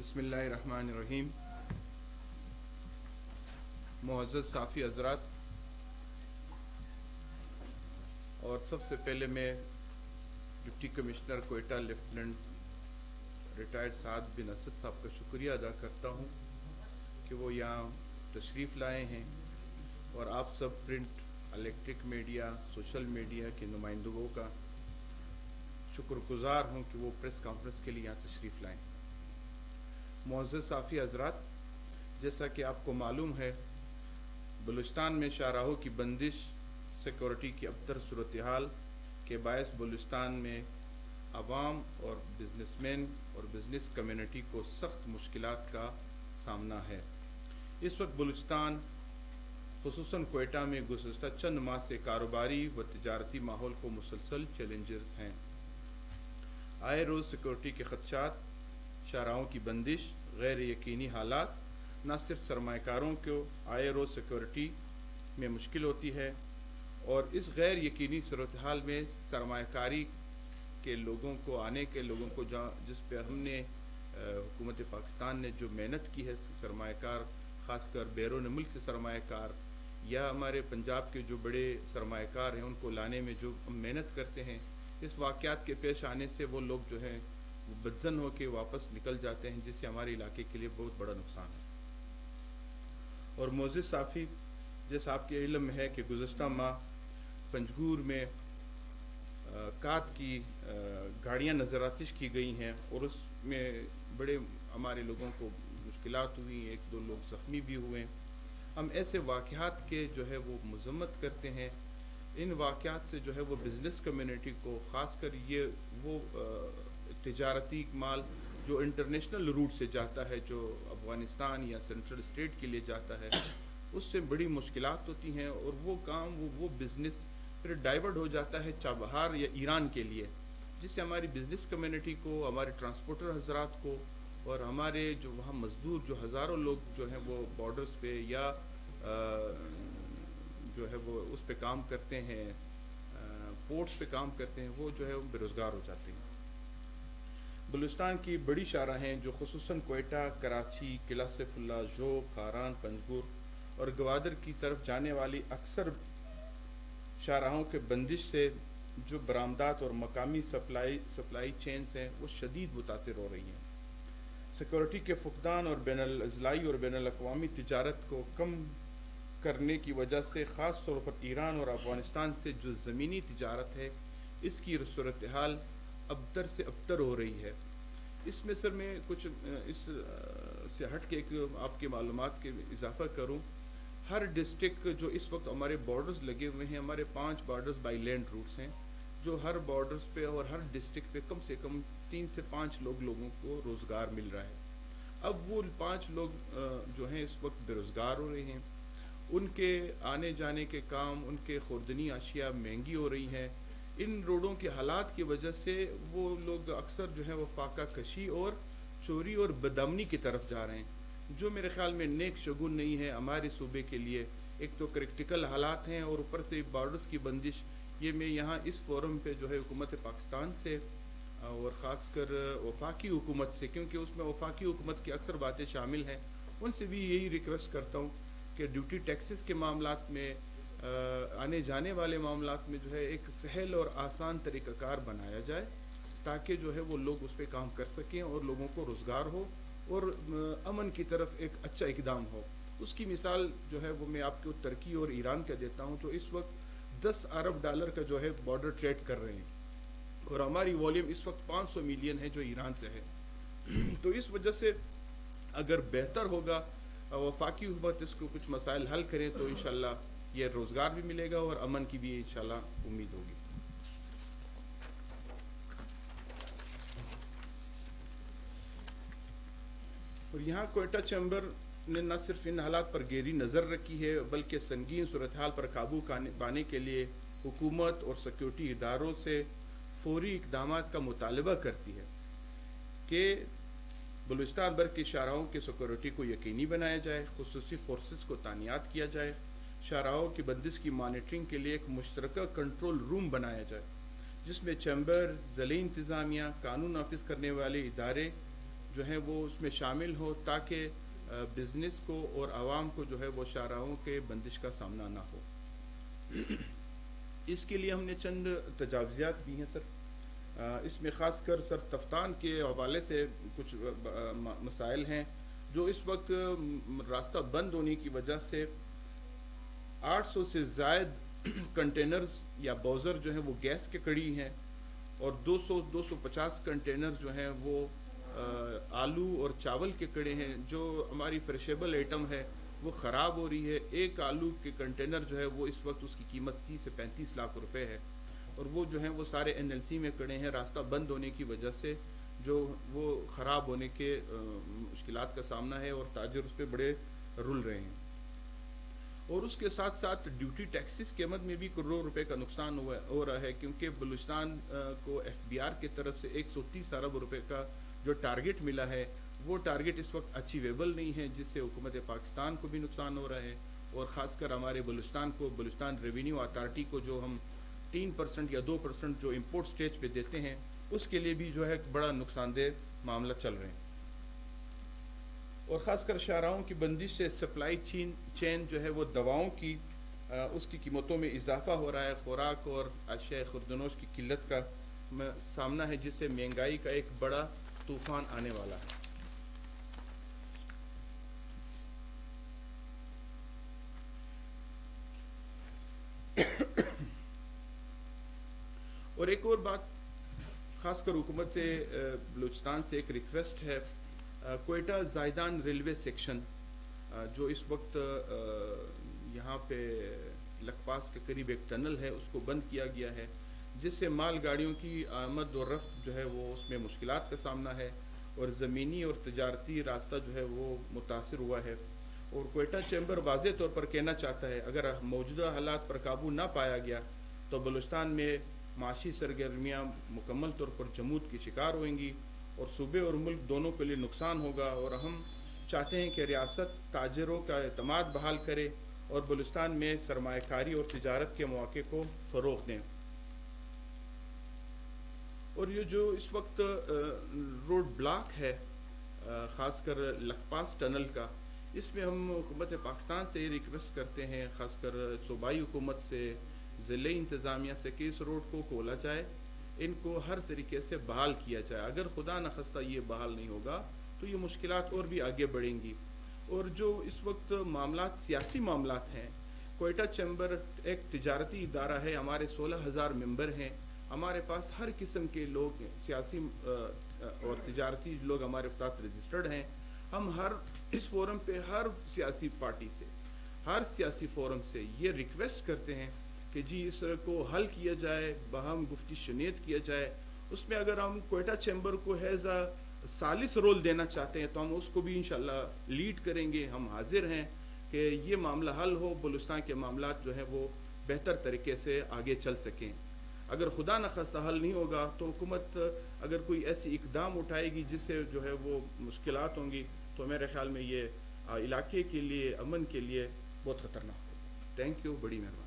بسم اللہ الرحمن الرحیم۔ معزز صافی حضرات، اور سب سے پہلے میں deputy commissioner Quetta lieutenant retired Saad bin Asad صاحب کا شکریہ ادا کرتا ہوں کہ وہ یہاں تشریف لائے ہیں، اور آپ سب print, electric media, social media کے نمائندگوں کا شکر گزار ہوں کہ وہ پریس کانفرنس کے لیے یہاں تشریف لائیں۔ معزز صافی حضرات، جیسا کہ آپ کو معلوم ہے، بلوچستان میں شاہراہوں کی بندش، سیکورٹی کی ابتر صورتحال کے باعث بلوچستان میں عوام اور بزنس مین اور بزنس کمیونٹی کو سخت مشکلات کا سامنا ہے۔ اس وقت بلوچستان خصوصاً کوئٹہ میں گزشتہ چند ماہ سے کاروباری و تجارتی ماحول کو مسلسل چیلنجز ہیں۔ آئے روز سیکورٹی کے خدشات، شاہراہوں کی بندش، غیر یقینی حالات نہ صرف سرمایہ کاروں کو آئے روز سیکورٹی میں مشکل ہوتی ہے، اور اس غیر یقینی صورتحال میں سرمایہ کاری کے لوگوں کو جس پہ ہم نے حکومت پاکستان نے جو محنت کی ہے، سرمایہ کار خاص کر بیرون ملک سے سرمایہ کار یا ہمارے پنجاب کے جو بڑے سرمایہ کار ہیں ان کو لانے میں جو ہم محنت کرتے ہیں، اس واقعات کے پیش آنے سے وہ لوگ جو ہیں وہ بدزن ہو کے واپس نکل جاتے ہیں، جس سے ہمارے علاقے کے لیے بہت بڑا نقصان ہے۔ اور معزز صافی، جیسا آپ کے علم میں ہے کہ گزشتہ ماہ پنجگور میں کات کی گاڑیاں نظر آتش کی گئی ہیں، اور اس میں بڑے ہمارے لوگوں کو مشکلات ہوئی، ایک دو لوگ زخمی بھی ہوئے۔ ہم ایسے واقعات کے جو ہے وہ مذمت کرتے ہیں۔ ان واقعات سے جو ہے وہ بزنس کمیونٹی کو، خاص کر یہ وہ تجارتی مال جو انٹرنیشنل روٹ سے جاتا ہے، جو افغانستان یا سینٹرل اسٹیٹ کے لیے جاتا ہے، اس سے بڑی مشکلات ہوتی ہیں، اور وہ کام وہ بزنس پھر ڈائیورٹ ہو جاتا ہے چابہار یا ایران کے لیے، جس سے ہماری بزنس کمیونٹی کو، ہمارے ٹرانسپورٹر حضرات کو، اور ہمارے جو وہاں مزدور جو ہزاروں لوگ جو ہیں وہ بارڈرز پہ یا جو ہے وہ اس پہ کام کرتے ہیں، پورٹس پہ کام کرتے ہیں، وہ جو ہے بے روزگار ہو جاتے ہیں۔ بلوچستان کی بڑی شاہراہیں جو خصوصاً کوئٹہ، کراچی، قلعہ سیف اللہ، ژوب، خاران، پنجگور اور گوادر کی طرف جانے والی اکثر شاہراہوں کے بندش سے جو برآمدات اور مقامی سپلائی چینز ہیں وہ شدید متاثر ہو رہی ہیں۔ سیکورٹی کے فقدان اور بین الاضلاعی اور بین الاقوامی تجارت کو کم کرنے کی وجہ سے، خاص طور پر ایران اور افغانستان سے جو زمینی تجارت ہے، اس کی صورتحال ابتر سے ابتر ہو رہی ہے۔ اس میں سر میں کچھ اس سے ہٹ کے ایک آپ کے معلومات کے اضافہ کروں۔ ہر ڈسٹرکٹ جو اس وقت ہمارے بارڈرز لگے ہوئے ہیں، ہمارے 5 بارڈرز بائی لینڈ روٹس ہیں، جو ہر بارڈرز پہ اور ہر ڈسٹرکٹ پہ کم سے کم 3 سے 5 لوگوں کو روزگار مل رہا ہے۔ اب وہ 5 لوگ جو ہیں اس وقت بے روزگار ہو رہے ہیں، ان کے آنے جانے کے کام، ان کے خوردنی اشیاء مہنگی ہو رہی ہیں۔ ان روڈوں کے حالات کی وجہ سے وہ لوگ اکثر جو ہیں وہ فاقہ کشی اور چوری اور بدامنی کی طرف جا رہے ہیں، جو میرے خیال میں نیک شگون نہیں ہے ہمارے صوبے کے لیے۔ ایک تو کرٹیکل حالات ہیں، اور اوپر سے بارڈرز کی بندش۔ یہ میں یہاں اس فورم پہ جو ہے حکومت پاکستان سے اور خاص کر وفاقی حکومت سے، کیونکہ اس میں وفاقی حکومت کی اکثر باتیں شامل ہیں، ان سے بھی یہی ریکویسٹ کرتا ہوں کہ ڈیوٹی ٹیکسز کے معاملات میں، آنے جانے والے معاملات میں جو ہے ایک سہل اور آسان طریقہ کار بنایا جائے، تاکہ جو ہے وہ لوگ اس پہ کام کر سکیں اور لوگوں کو روزگار ہو اور امن کی طرف ایک اچھا اقدام ہو۔ اس کی مثال جو ہے وہ میں آپ کو ترکی اور ایران کا دیتا ہوں، جو اس وقت $10 ارب کا جو ہے بارڈر ٹریڈ کر رہے ہیں، اور ہماری والیوم اس وقت 500 ملین ہے جو ایران سے ہے۔ تو اس وجہ سے اگر بہتر ہوگا وفاقی حکومت اس کو کچھ مسائل حل کریں، تو انشاءاللہ یہ روزگار بھی ملے گا اور امن کی بھی انشاءاللہ امید ہوگی۔ اور یہاں کوئٹہ چیمبر نے نہ صرف ان حالات پر گہری نظر رکھی ہے، بلکہ سنگین صورتحال پر قابو پانے کے لیے حکومت اور سیکورٹی اداروں سے فوری اقدامات کا مطالبہ کرتی ہے کہ بلوچستان بھر کے شاہراہوں کی سیکورٹی کو یقینی بنایا جائے، خصوصی فورسز کو تعینات کیا جائے، شاہراہوں کی بندش کی مانیٹرنگ کے لیے ایک مشترکہ کنٹرول روم بنایا جائے، جس میں چیمبر، ضلعی انتظامیہ، قانون نافذ کرنے والے ادارے جو ہیں وہ اس میں شامل ہو تاکہ بزنس کو اور عوام کو جو ہے وہ شاہراہوں کے بندش کا سامنا نہ ہو۔ اس کے لیے ہم نے چند تجاویزات بھی ہیں سر، اس میں خاص کر سر تفتان کے حوالے سے کچھ مسائل ہیں جو اس وقت راستہ بند ہونے کی وجہ سے 800 سے زائد کنٹینرز یا بوزر جو ہیں وہ گیس کے کڑی ہیں، اور 250 کنٹینر جو ہیں وہ آلو اور چاول کے کڑے ہیں، جو ہماری فریشیبل آئٹم ہے وہ خراب ہو رہی ہے۔ ایک آلو کے کنٹینر جو ہے وہ اس وقت اس کی قیمت 30 سے 35 لاکھ روپے ہے، اور وہ جو ہیں وہ سارے NLC میں کڑے ہیں راستہ بند ہونے کی وجہ سے، جو وہ خراب ہونے کے مشکلات کا سامنا ہے، اور تاجر اس پہ بڑے رل رہے ہیں۔ اور اس کے ساتھ ساتھ ڈیوٹی ٹیکسز کی قیمت میں بھی کروڑ روپے کا نقصان ہو رہا ہے، کیونکہ بلوچستان کو FBR کی طرف سے 130 ارب روپے کا جو ٹارگٹ ملا ہے وہ ٹارگٹ اس وقت اچیویبل نہیں ہے، جس سے حکومت پاکستان کو بھی نقصان ہو رہا ہے، اور خاص کر ہمارے بلوچستان کو، بلوچستان ریونیو اتھارٹی کو جو ہم 3% یا 2% جو امپورٹ سٹیج پہ دیتے ہیں اس کے لیے بھی جو ہے بڑا نقصان دہ معاملہ چل رہے ہیں۔ اور خاص کر شاہراہوں کی بندش سے سپلائی چین جو ہے وہ دواؤں کی اس کی قیمتوں میں اضافہ ہو رہا ہے، خوراک اور اشیاء خوردنوش کی قلت کا سامنا ہے، جس سے مہنگائی کا ایک بڑا طوفان آنے والا ہے۔ اور ایک اور بات خاص کر حکومت بلوچستان سے ایک ریکویسٹ ہے، کوئٹہ زائدان ریلوے سیکشن جو اس وقت یہاں پہ لکپاس کے قریب ایک ٹنل ہے اس کو بند کیا گیا ہے، جس سے مال گاڑیوں کی آمد و رفت جو ہے وہ اس میں مشکلات کا سامنا ہے، اور زمینی اور تجارتی راستہ جو ہے وہ متاثر ہوا ہے۔ اور کوئٹہ چیمبر واضح طور پر کہنا چاہتا ہے اگر موجودہ حالات پر قابو نہ پایا گیا تو بلوچستان میں معاشی سرگرمیاں مکمل طور پر جمود کی شکار ہوئیں گی، اور صوبے اور ملک دونوں کے لیے نقصان ہوگا، اور ہم چاہتے ہیں کہ ریاست تاجروں کا اعتماد بحال کرے اور بلوچستان میں سرمایہ کاری اور تجارت کے مواقع کو فروغ دیں۔ اور یہ جو اس وقت روڈ بلاک ہے خاص کر لکپاس ٹنل کا، اس میں ہم حکومت پاکستان سے یہ ریکویسٹ کرتے ہیں، خاص کر صوبائی حکومت سے، ضلعی انتظامیہ سے، کہ اس روڈ کو کھولا جائے، ان کو ہر طریقے سے بحال کیا جائے۔ اگر خدا نخواستہ یہ بحال نہیں ہوگا تو یہ مشکلات اور بھی آگے بڑھیں گی۔ اور جو اس وقت معاملات سیاسی معاملات ہیں، کوئٹہ چیمبر ایک تجارتی ادارہ ہے، ہمارے 16,000 ممبر ہیں، ہمارے پاس ہر قسم کے لوگ سیاسی اور تجارتی لوگ ہمارے ساتھ رجسٹرڈ ہیں۔ ہم اس فورم پہ ہر سیاسی پارٹی سے، ہر سیاسی فورم سے یہ ریکویسٹ کرتے ہیں کہ جی اس کو حل کیا جائے، باہم گفتی شنیت کیا جائے۔ اس میں اگر ہم کوئٹہ چیمبر کو ایز اے ثالث رول دینا چاہتے ہیں تو ہم اس کو بھی انشاءاللہ لیڈ کریں گے، ہم حاضر ہیں کہ یہ معاملہ حل ہو، بلوچستان کے معاملات جو ہیں وہ بہتر طریقے سے آگے چل سکیں۔ اگر خدا نخواستہ حل نہیں ہوگا تو حکومت اگر کوئی ایسی اقدام اٹھائے گی جس سے جو ہے وہ مشکلات ہوں گی تو میرے خیال میں یہ علاقے کے لیے، امن کے لیے بہت خطرناک ہوگا۔ تھینک یو، بڑی مہربانی۔